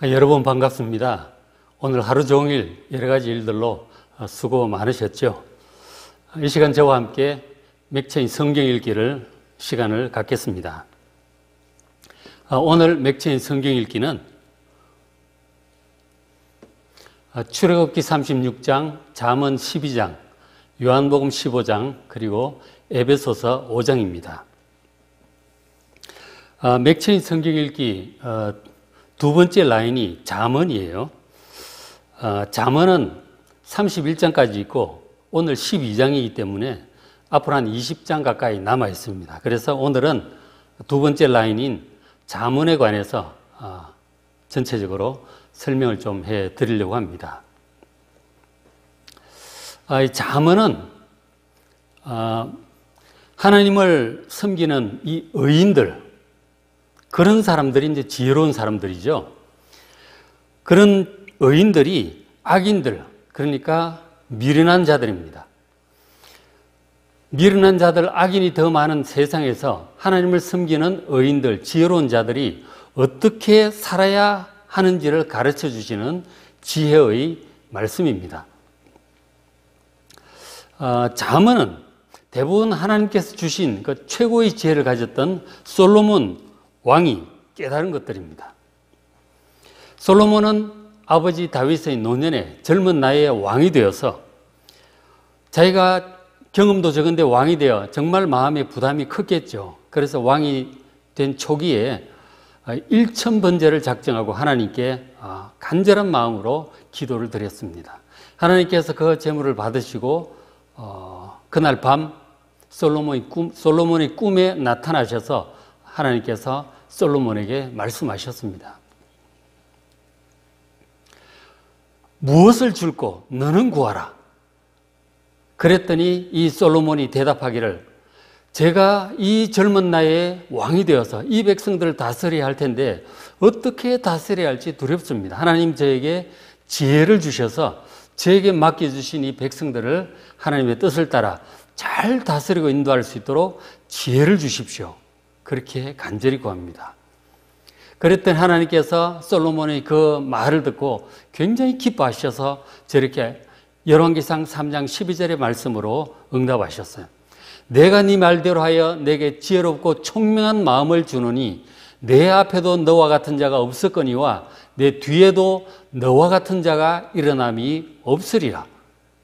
여러분 반갑습니다. 오늘 하루 종일 여러 가지 일들로 수고 많으셨죠? 이 시간 저와 함께 맥체인 성경 읽기를 시간을 갖겠습니다. 오늘 맥체인 성경 읽기는 출애굽기 36장, 잠언 12장, 요한복음 15장, 그리고 에베소서 5장입니다. 맥체인 성경 읽기 두 번째 라인이 잠언이에요. 잠언은 31장까지 있고 오늘 12장이기 때문에 앞으로 한 20장 가까이 남아 있습니다. 그래서 오늘은 두 번째 라인인 잠언에 관해서 전체적으로 설명을 좀 해 드리려고 합니다. 이 잠언은 하나님을 섬기는 이 의인들, 그런 사람들이 이제 지혜로운 사람들이죠. 그런 의인들이 악인들, 그러니까 미련한 자들입니다. 미련한 자들, 악인이 더 많은 세상에서 하나님을 섬기는 의인들, 지혜로운 자들이 어떻게 살아야 하는지를 가르쳐 주시는 지혜의 말씀입니다. 잠언은 대부분 하나님께서 주신 그 최고의 지혜를 가졌던 솔로몬 왕이 깨달은 것들입니다. 솔로몬은 아버지 다윗의 노년에 젊은 나이에 왕이 되어서 자기가 경험도 적은데 왕이 되어 정말 마음의 부담이 컸겠죠. 그래서 왕이 된 초기에 1000번제를 작정하고 하나님께 간절한 마음으로 기도를 드렸습니다. 하나님께서 그 제물을 받으시고 그날 밤 솔로몬의 꿈에 나타나셔서 하나님께서 솔로몬에게 말씀하셨습니다. 무엇을 줄고 너는 구하라. 그랬더니 이 솔로몬이 대답하기를, 제가 이 젊은 나이에 왕이 되어서 이 백성들을 다스려야 할 텐데 어떻게 다스려야 할지 두렵습니다. 하나님 저에게 지혜를 주셔서 저에게 맡겨주신 이 백성들을 하나님의 뜻을 따라 잘 다스리고 인도할 수 있도록 지혜를 주십시오. 그렇게 간절히 구합니다. 그랬더니 하나님께서 솔로몬의 그 말을 듣고 굉장히 기뻐하셔서 저렇게 열왕기상 3장 12절의 말씀으로 응답하셨어요. 내가 네 말대로 하여 내게 지혜롭고 총명한 마음을 주노니 내 앞에도 너와 같은 자가 없었거니와 내 뒤에도 너와 같은 자가 일어남이 없으리라.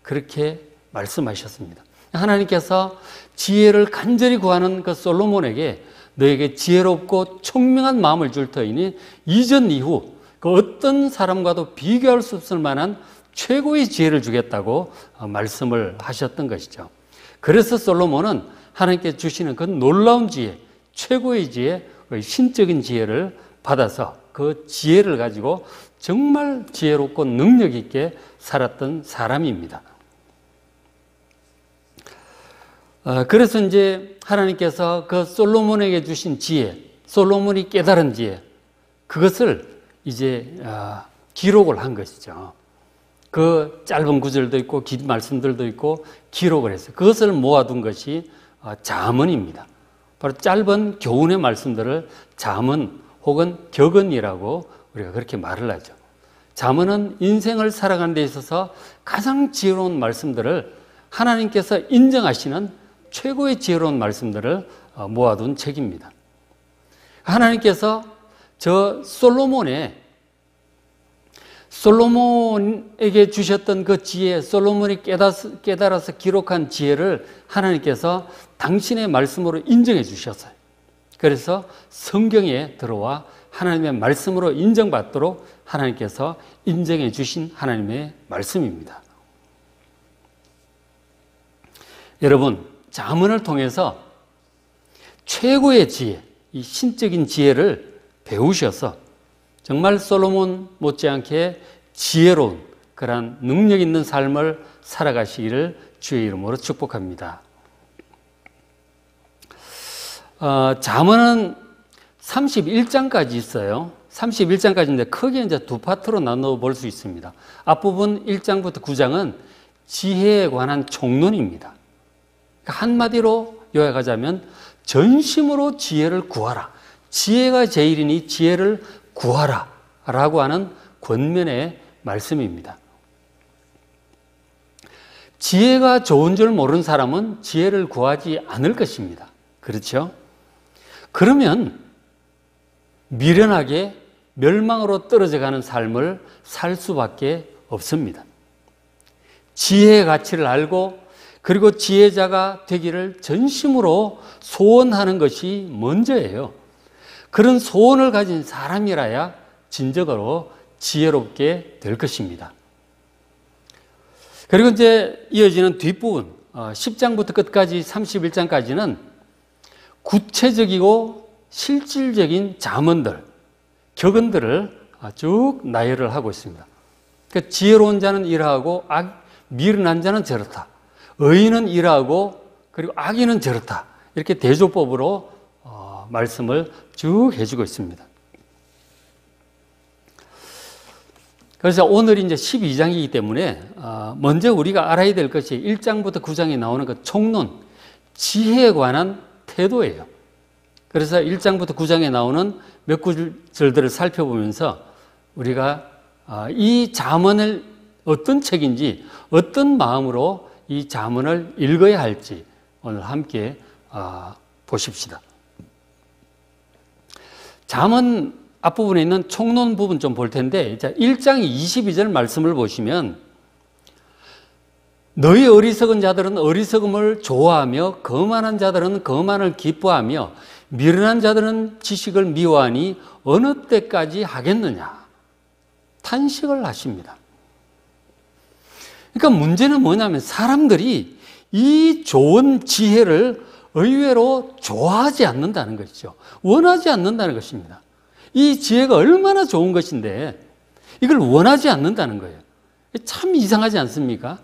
그렇게 말씀하셨습니다. 하나님께서 지혜를 간절히 구하는 그 솔로몬에게 너에게 지혜롭고 총명한 마음을 줄 터이니 이전 이후 그 어떤 사람과도 비교할 수 없을 만한 최고의 지혜를 주겠다고 말씀을 하셨던 것이죠. 그래서 솔로몬은 하나님께 주시는 그 놀라운 지혜, 최고의 지혜, 신적인 지혜를 받아서 그 지혜를 가지고 정말 지혜롭고 능력 있게 살았던 사람입니다. 그래서 이제 하나님께서 그 솔로몬에게 주신 지혜, 솔로몬이 깨달은 지혜, 그것을 이제 기록을 한 것이죠. 그 짧은 구절도 있고 긴 말씀들도 있고 기록을 했어요. 그것을 모아둔 것이 잠언입니다. 바로 짧은 교훈의 말씀들을 잠언 혹은 격언이라고 우리가 그렇게 말을 하죠. 잠언은 인생을 살아가는 데 있어서 가장 지혜로운 말씀들을 하나님께서 인정하시는 최고의 지혜로운 말씀들을 모아둔 책입니다. 하나님께서 저 솔로몬에게 주셨던 그 지혜, 솔로몬이 깨달아서 기록한 지혜를 하나님께서 당신의 말씀으로 인정해 주셨어요. 그래서 성경에 들어와 하나님의 말씀으로 인정받도록 하나님께서 인정해 주신 하나님의 말씀입니다. 여러분, 잠언을 통해서 최고의 지혜, 이 신적인 지혜를 배우셔서 정말 솔로몬 못지않게 지혜로운 그런 능력 있는 삶을 살아가시기를 주의 이름으로 축복합니다. 잠언은 31장까지 있어요. 31장까지인데 크게 이제 두 파트로 나눠 볼 수 있습니다. 앞부분 1장부터 9장은 지혜에 관한 총론입니다. 한마디로 요약하자면 전심으로 지혜를 구하라. 지혜가 제일이니 지혜를 구하라. 라고 하는 권면의 말씀입니다. 지혜가 좋은 줄 모르는 사람은 지혜를 구하지 않을 것입니다. 그렇죠? 그러면 미련하게 멸망으로 떨어져가는 삶을 살 수밖에 없습니다. 지혜의 가치를 알고 그리고 지혜자가 되기를 전심으로 소원하는 것이 먼저예요. 그런 소원을 가진 사람이라야 진정으로 지혜롭게 될 것입니다. 그리고 이제 이어지는 뒷부분 10장부터 끝까지 31장까지는 구체적이고 실질적인 잠언들, 격언들을 쭉 나열을 하고 있습니다. 그러니까 지혜로운 자는 이러하고 미련한 자는 저렇다. 의인은 이러하고 그리고 악인은 저렇다. 이렇게 대조법으로 말씀을 쭉 해주고 있습니다. 그래서 오늘이 이제 12장이기 때문에 먼저 우리가 알아야 될 것이 1장부터 9장에 나오는 그 총론, 지혜에 관한 태도예요. 그래서 1장부터 9장에 나오는 몇 구절들을 살펴보면서 우리가 이 잠언을 어떤 책인지 어떤 마음으로 이 잠언을 읽어야 할지 오늘 함께 보십시다. 잠언 앞부분에 있는 총론 부분 좀 볼 텐데 1장 22절 말씀을 보시면 너희 어리석은 자들은 어리석음을 좋아하며 거만한 자들은 거만을 기뻐하며 미련한 자들은 지식을 미워하니 어느 때까지 하겠느냐 탄식을 하십니다. 그러니까 문제는 뭐냐면 사람들이 이 좋은 지혜를 의외로 좋아하지 않는다는 것이죠. 원하지 않는다는 것입니다. 이 지혜가 얼마나 좋은 것인데 이걸 원하지 않는다는 거예요. 참 이상하지 않습니까?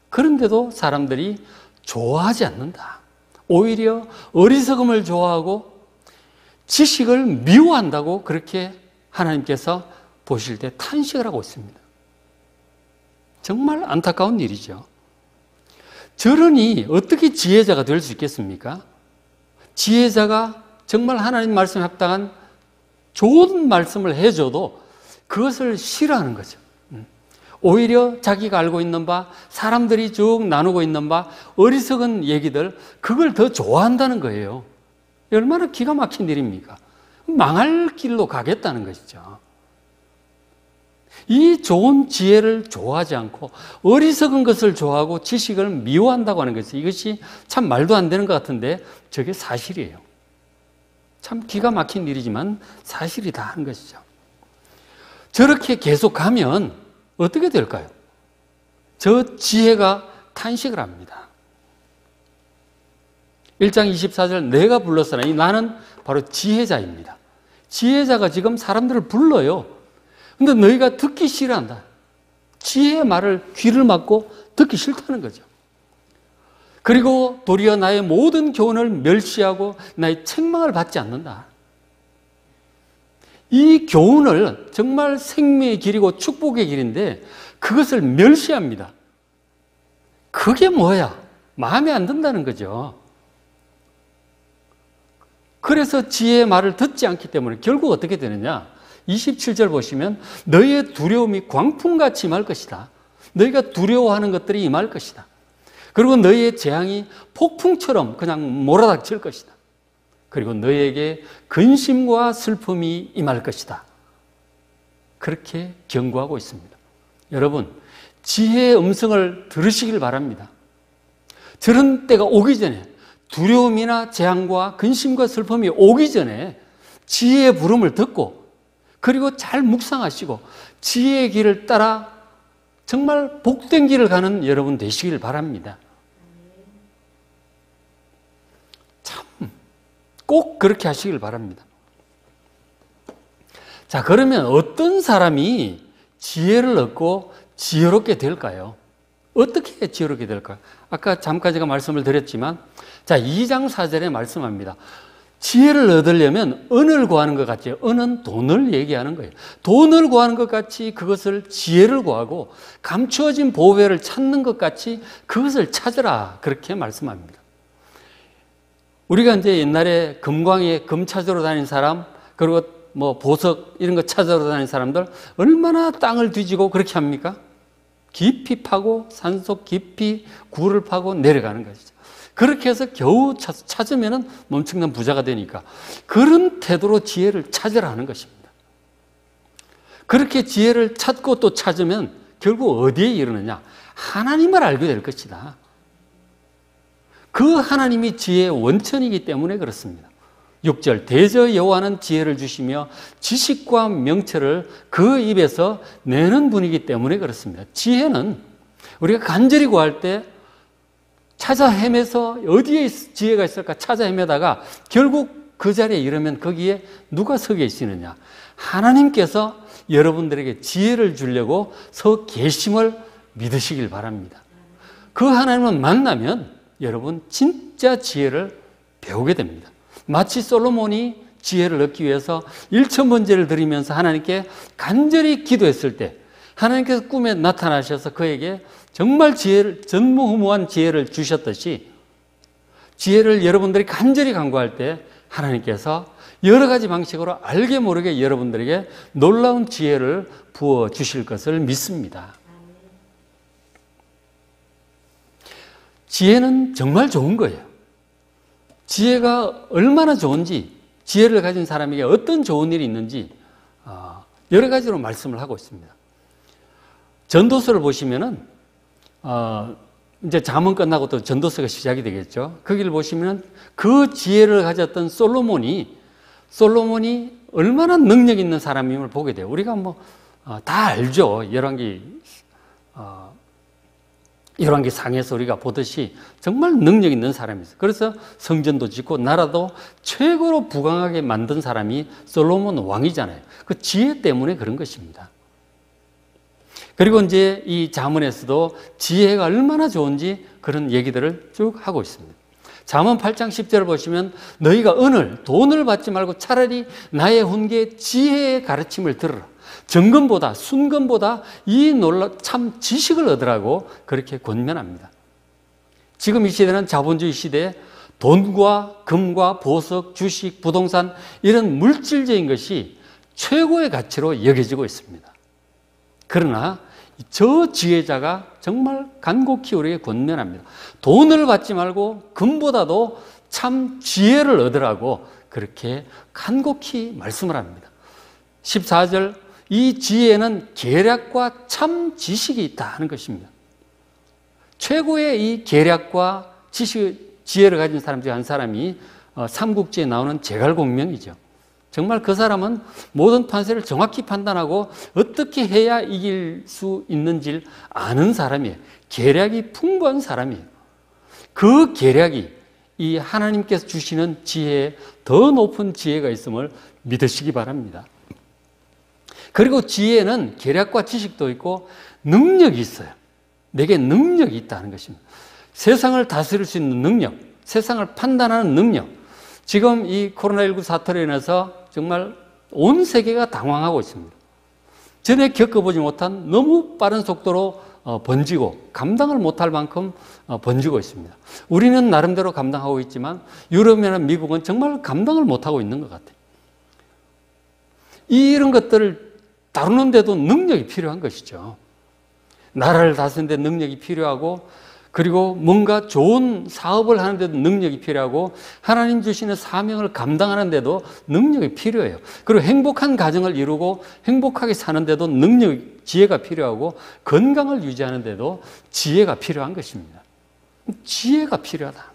그런데도 사람들이 좋아하지 않는다. 오히려 어리석음을 좋아하고 지식을 미워한다고 그렇게 하나님께서 보실 때 탄식을 하고 있습니다. 정말 안타까운 일이죠. 저러니 어떻게 지혜자가 될 수 있겠습니까? 지혜자가 정말 하나님 말씀에 합당한 좋은 말씀을 해줘도 그것을 싫어하는 거죠. 오히려 자기가 알고 있는 바, 사람들이 쭉 나누고 있는 바, 어리석은 얘기들, 그걸 더 좋아한다는 거예요. 얼마나 기가 막힌 일입니까? 망할 길로 가겠다는 것이죠. 이 좋은 지혜를 좋아하지 않고 어리석은 것을 좋아하고 지식을 미워한다고 하는 것이 이것이 참 말도 안 되는 것 같은데 저게 사실이에요. 참 기가 막힌 일이지만 사실이다 하는 것이죠. 저렇게 계속 가면 어떻게 될까요? 저 지혜가 탄식을 합니다. 1장 24절 내가 불렀으나니 나는 바로 지혜자입니다. 지혜자가 지금 사람들을 불러요. 근데 너희가 듣기 싫어한다. 지혜의 말을 귀를 막고 듣기 싫다는 거죠. 그리고 도리어 나의 모든 교훈을 멸시하고 나의 책망을 받지 않는다. 이 교훈을 정말 생명의 길이고 축복의 길인데 그것을 멸시합니다. 그게 뭐야? 마음에 안 든다는 거죠. 그래서 지혜의 말을 듣지 않기 때문에 결국 어떻게 되느냐? 27절 보시면 너희의 두려움이 광풍같이 임할 것이다. 너희가 두려워하는 것들이 임할 것이다. 그리고 너희의 재앙이 폭풍처럼 그냥 몰아닥칠 것이다. 그리고 너희에게 근심과 슬픔이 임할 것이다. 그렇게 경고하고 있습니다. 여러분, 지혜의 음성을 들으시길 바랍니다. 저런 때가 오기 전에 두려움이나 재앙과 근심과 슬픔이 오기 전에 지혜의 부름을 듣고 그리고 잘 묵상하시고 지혜의 길을 따라 정말 복된 길을 가는 여러분 되시길 바랍니다. 참 꼭 그렇게 하시길 바랍니다. 자, 그러면 어떤 사람이 지혜를 얻고 지혜롭게 될까요? 어떻게 지혜롭게 될까요? 아까 잠깐 제가 말씀을 드렸지만 자, 2장 4절에 말씀합니다. 지혜를 얻으려면 은을 구하는 것 같죠. 은은 돈을 얘기하는 거예요. 돈을 구하는 것 같이 그것을 지혜를 구하고 감추어진 보배를 찾는 것 같이 그것을 찾으라. 그렇게 말씀합니다. 우리가 이제 옛날에 금광에 금 찾으러 다닌 사람, 그리고 뭐 보석 이런 거 찾아러 다니는 사람들 얼마나 땅을 뒤지고 그렇게 합니까? 깊이 파고 산속 깊이 굴을 파고 내려가는 것이죠. 그렇게 해서 겨우 찾으면 엄청난 부자가 되니까 그런 태도로 지혜를 찾으라 하는 것입니다. 그렇게 지혜를 찾고 또 찾으면 결국 어디에 이르느냐? 하나님을 알게 될 것이다. 그 하나님이 지혜의 원천이기 때문에 그렇습니다. 6절 대저 여호와는 지혜를 주시며 지식과 명철을 그 입에서 내는 분이기 때문에 그렇습니다. 지혜는 우리가 간절히 구할 때 찾아 헤매서 어디에 지혜가 있을까 찾아 헤매다가 결국 그 자리에 이르면 거기에 누가 서 계시느냐? 하나님께서 여러분들에게 지혜를 주려고 서 계심을 믿으시길 바랍니다. 그 하나님을 만나면 여러분 진짜 지혜를 배우게 됩니다. 마치 솔로몬이 지혜를 얻기 위해서 1,000번제를 드리면서 하나님께 간절히 기도했을 때 하나님께서 꿈에 나타나셔서 그에게 정말 지혜를, 전무후무한 지혜를 주셨듯이 지혜를 여러분들이 간절히 간구할 때 하나님께서 여러 가지 방식으로 알게 모르게 여러분들에게 놀라운 지혜를 부어 주실 것을 믿습니다. 지혜는 정말 좋은 거예요. 지혜가 얼마나 좋은지, 지혜를 가진 사람에게 어떤 좋은 일이 있는지 여러 가지로 말씀을 하고 있습니다. 전도서를 보시면은 이제 잠언 끝나고 또 전도서가 시작이 되겠죠. 거기를 보시면 그 지혜를 가졌던 솔로몬이 얼마나 능력 있는 사람임을 보게 돼요. 우리가 뭐 다 알죠. 열왕기 상에서 우리가 보듯이 정말 능력 있는 사람이었어요. 그래서 성전도 짓고 나라도 최고로 부강하게 만든 사람이 솔로몬 왕이잖아요. 그 지혜 때문에 그런 것입니다. 그리고 이제 이 잠언에서도 지혜가 얼마나 좋은지 그런 얘기들을 쭉 하고 있습니다. 잠언 8장 10절을 보시면 너희가 돈을 받지 말고 차라리 나의 훈계 지혜의 가르침을 들으라. 정금보다 순금보다 이 참 지식을 얻으라고 그렇게 권면합니다. 지금 이 시대는 자본주의 시대에 돈과 금과 보석, 주식, 부동산 이런 물질적인 것이 최고의 가치로 여겨지고 있습니다. 그러나 저 지혜자가 정말 간곡히 우리에게 권면합니다. 돈을 받지 말고 금보다도 참 지혜를 얻으라고 그렇게 간곡히 말씀을 합니다. 14절 이 지혜는 계략과 참 지식이 있다 하는 것입니다. 최고의 이 계략과 지혜를 가진 사람 중에 한 사람이 삼국지에 나오는 제갈공명이죠. 정말 그 사람은 모든 판세를 정확히 판단하고 어떻게 해야 이길 수 있는지를 아는 사람이에요. 계략이 풍부한 사람이에요. 그 계략이 이 하나님께서 주시는 지혜에 더 높은 지혜가 있음을 믿으시기 바랍니다. 그리고 지혜는 계략과 지식도 있고 능력이 있어요. 내게 능력이 있다는 것입니다. 세상을 다스릴 수 있는 능력, 세상을 판단하는 능력. 지금 이 코로나19 사태로 인해서 정말 온 세계가 당황하고 있습니다. 전에 겪어보지 못한 너무 빠른 속도로 번지고 감당을 못할 만큼 번지고 있습니다. 우리는 나름대로 감당하고 있지만 유럽이나 미국은 정말 감당을 못하고 있는 것 같아요. 이런 것들을 다루는데도 능력이 필요한 것이죠. 나라를 다스리는 데 능력이 필요하고 그리고 뭔가 좋은 사업을 하는데도 능력이 필요하고 하나님 주시는 사명을 감당하는데도 능력이 필요해요. 그리고 행복한 가정을 이루고 행복하게 사는데도 지혜가 필요하고 건강을 유지하는데도 지혜가 필요한 것입니다. 지혜가 필요하다.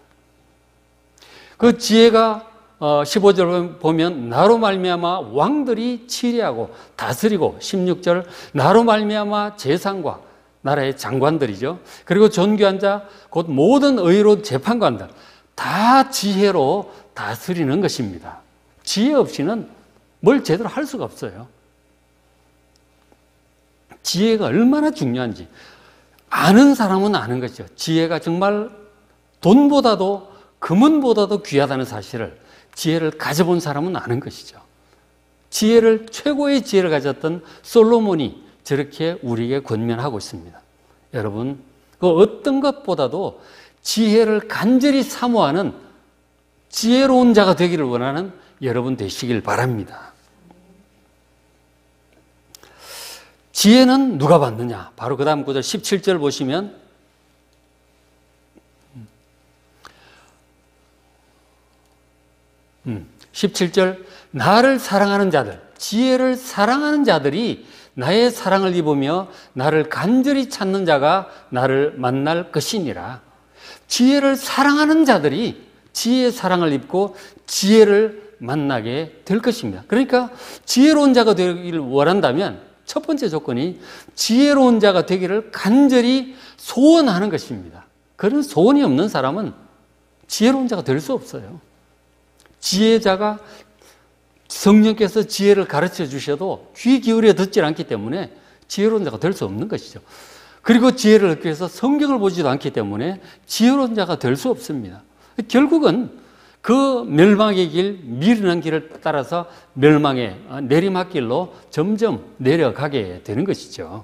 그 지혜가 15절 보면 나로 말미암아 왕들이 치리하고 다스리고 16절 나로 말미암아 재상과 나라의 장관들이죠. 그리고 존귀한 자, 곧 모든 의로운 재판관들 다 지혜로 다스리는 것입니다. 지혜 없이는 뭘 제대로 할 수가 없어요. 지혜가 얼마나 중요한지 아는 사람은 아는 거죠. 지혜가 정말 돈보다도 금은보다도 귀하다는 사실을 지혜를 가져본 사람은 아는 것이죠. 최고의 지혜를 가졌던 솔로몬이 저렇게 우리에게 권면하고 있습니다. 여러분, 그 어떤 것보다도 지혜를 간절히 사모하는 지혜로운 자가 되기를 원하는 여러분 되시길 바랍니다. 지혜는 누가 받느냐? 바로 그 다음 구절 17절 보시면 17절 나를 사랑하는 자들, 지혜를 사랑하는 자들이 나의 사랑을 입으며 나를 간절히 찾는 자가 나를 만날 것이니라. 지혜를 사랑하는 자들이 지혜의 사랑을 입고 지혜를 만나게 될 것입니다. 그러니까 지혜로운 자가 되기를 원한다면 첫 번째 조건이 지혜로운 자가 되기를 간절히 소원하는 것입니다. 그런 소원이 없는 사람은 지혜로운 자가 될 수 없어요. 지혜자가 성령께서 지혜를 가르쳐 주셔도 귀 기울여 듣지 않기 때문에 지혜로운 자가 될 수 없는 것이죠. 그리고 지혜를 얻기 위해서 성경을 보지도 않기 때문에 지혜로운 자가 될 수 없습니다. 결국은 그 멸망의 길, 미련한 길을 따라서 멸망의 내리막길로 점점 내려가게 되는 것이죠.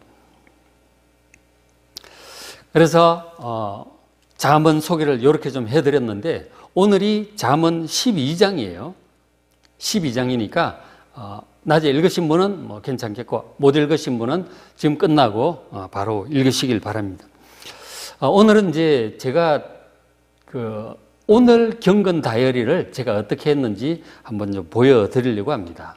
그래서 잠언 소개를 이렇게 좀 해드렸는데 오늘이 잠언 12장이에요. 12장이니까 낮에 읽으신 분은 뭐 괜찮겠고 못 읽으신 분은 지금 끝나고 바로 읽으시길 바랍니다. 오늘은 이제 제가 오늘 경건 다이어리를 제가 어떻게 했는지 한번 좀 보여드리려고 합니다.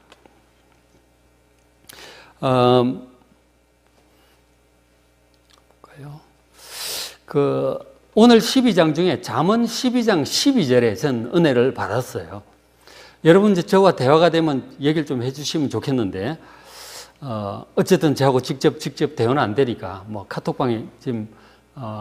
오늘 12장 중에 잠언 12장 12절에 전 은혜를 받았어요. 여러분 이제 저와 대화가 되면 얘기를 좀 해주시면 좋겠는데 어쨌든 저하고 직접 대화는 안 되니까 뭐 카톡방에 지금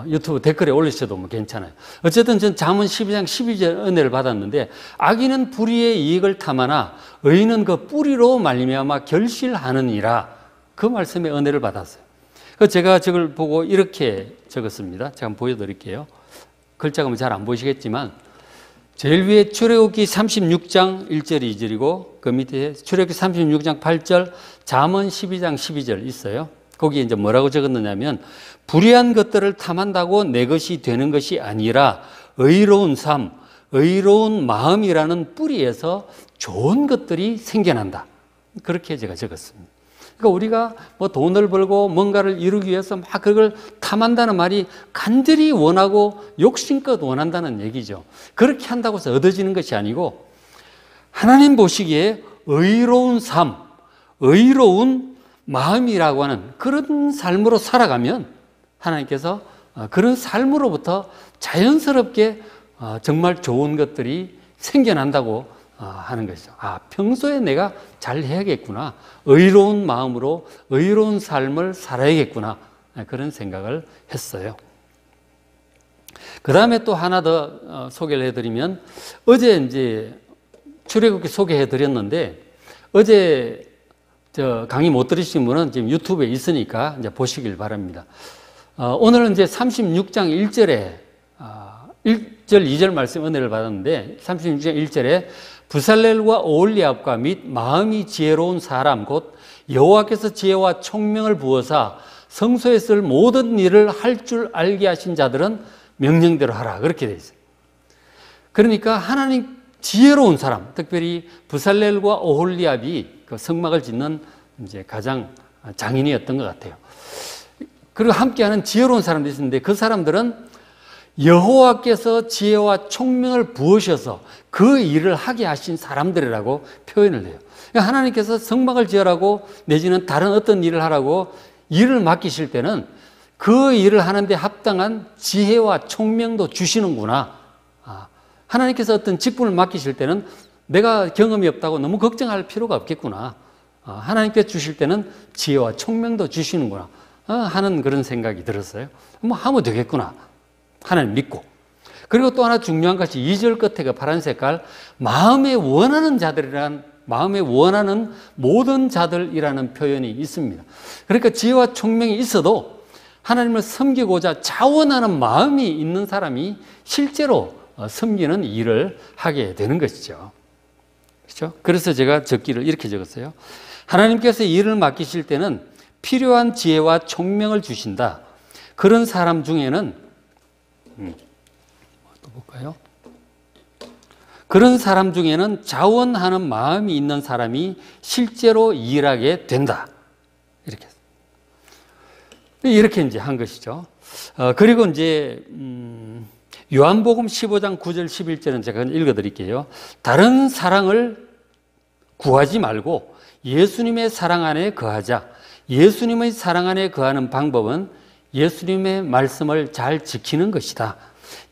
유튜브 댓글에 올리셔도 뭐 괜찮아요. 어쨌든 전 잠언 12장 12절 은혜를 받았는데 악인은 불의의 이익을 탐하나 의인은 그 뿌리로 말미암아 결실하느니라 그 말씀에 은혜를 받았어요. 제가 저걸 보고 이렇게 적었습니다. 제가 한번 보여드릴게요. 글자가 잘 안 보이시겠지만 제일 위에 출애굽기 36장 1절 2절이고 그 밑에 출애굽기 36장 8절 잠언 12장 12절 있어요. 거기에 이제 뭐라고 적었느냐면 불의한 것들을 탐한다고 내 것이 되는 것이 아니라 의로운 삶, 의로운 마음이라는 뿌리에서 좋은 것들이 생겨난다. 그렇게 제가 적었습니다. 그러니까 우리가 뭐 돈을 벌고 뭔가를 이루기 위해서 막 그걸 탐한다는 말이 간절히 원하고 욕심껏 원한다는 얘기죠. 그렇게 한다고 해서 얻어지는 것이 아니고 하나님 보시기에 의로운 삶, 의로운 마음이라고 하는 그런 삶으로 살아가면 하나님께서 그런 삶으로부터 자연스럽게 정말 좋은 것들이 생겨난다고 하는 것이죠. 평소에 내가 잘 해야겠구나. 의로운 마음으로 의로운 삶을 살아야겠구나. 그런 생각을 했어요. 그 다음에 또 하나 더 소개를 해드리면 어제 이제 출애굽기 소개해드렸는데 어제 강의 못 들으신 분은 지금 유튜브에 있으니까 이제 보시길 바랍니다. 오늘은 이제 36장 1절에 1절, 2절 말씀 은혜를 받았는데 36장 1절에 부살렐과 오홀리압과 및 마음이 지혜로운 사람 곧 여호와께서 지혜와 총명을 부어사 성소에 쓸 모든 일을 할 줄 알게 하신 자들은 명령대로 하라. 그렇게 되어 있어요. 그러니까 하나님 지혜로운 사람, 특별히 부살렐과 오홀리압이 그 성막을 짓는 이제 가장 장인이었던 것 같아요. 그리고 함께하는 지혜로운 사람들이 있었는데 그 사람들은 여호와께서 지혜와 총명을 부으셔서 그 일을 하게 하신 사람들이라고 표현을 해요. 그러니까 하나님께서 성막을 지으라고 내지는 다른 어떤 일을 하라고 일을 맡기실 때는 그 일을 하는데 합당한 지혜와 총명도 주시는구나. 하나님께서 어떤 직분을 맡기실 때는 내가 경험이 없다고 너무 걱정할 필요가 없겠구나. 하나님께서 주실 때는 지혜와 총명도 주시는구나 하는 그런 생각이 들었어요. 뭐 하면 되겠구나. 하나님 믿고. 그리고 또 하나 중요한 것이 2절 끝에 그 파란 색깔 마음에 원하는 자들이란 마음에 원하는 모든 자들이라는 표현이 있습니다. 그러니까 지혜와 총명이 있어도 하나님을 섬기고자 자원하는 마음이 있는 사람이 실제로 섬기는 일을 하게 되는 것이죠. 그렇죠? 그래서 제가 적기를 이렇게 적었어요. 하나님께서 일을 맡기실 때는 필요한 지혜와 총명을 주신다. 그런 사람 중에는 또 볼까요? 그런 사람 중에는 자원하는 마음이 있는 사람이 실제로 일하게 된다. 이렇게. 이렇게 이제 한 것이죠. 그리고 이제 요한복음 15장 9절 11절은 제가 읽어드릴게요. 다른 사랑을 구하지 말고 예수님의 사랑 안에 거하자. 예수님의 사랑 안에 거하는 방법은 예수님의 말씀을 잘 지키는 것이다.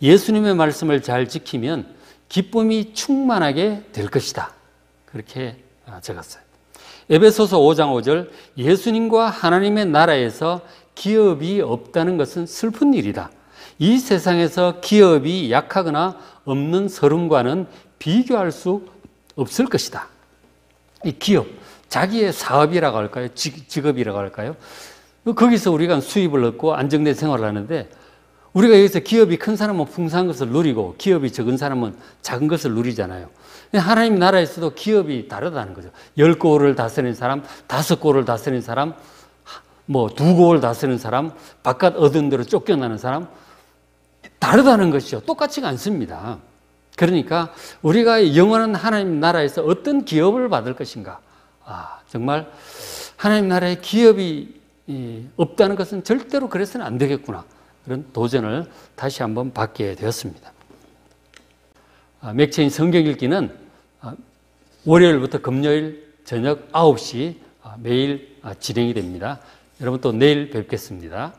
예수님의 말씀을 잘 지키면 기쁨이 충만하게 될 것이다. 그렇게 적었어요. 에베소서 5장 5절 예수님과 하나님의 나라에서 기업이 없다는 것은 슬픈 일이다. 이 세상에서 기업이 약하거나 없는 서름과는 비교할 수 없을 것이다. 이 기업, 자기의 사업이라고 할까요? 직업이라고 할까요? 거기서 우리가 수입을 얻고 안정된 생활을 하는데 우리가 여기서 기업이 큰 사람은 풍성한 것을 누리고 기업이 적은 사람은 작은 것을 누리잖아요. 하나님 나라에서도 기업이 다르다는 거죠. 10고을을 다스리는 사람, 5고을을 다스리는 사람, 2고을 다스리는 사람, 바깥 얻은 대로 쫓겨나는 사람, 다르다는 것이죠. 똑같지가 않습니다. 그러니까 우리가 영원한 하나님 나라에서 어떤 기업을 받을 것인가. 정말 하나님 나라에 기업이 없다는 것은 절대로 그래서는 안 되겠구나. 그런 도전을 다시 한번 받게 되었습니다. 맥체인 성경 읽기는 월요일부터 금요일 저녁 9시 매일 진행이 됩니다. 여러분 또 내일 뵙겠습니다.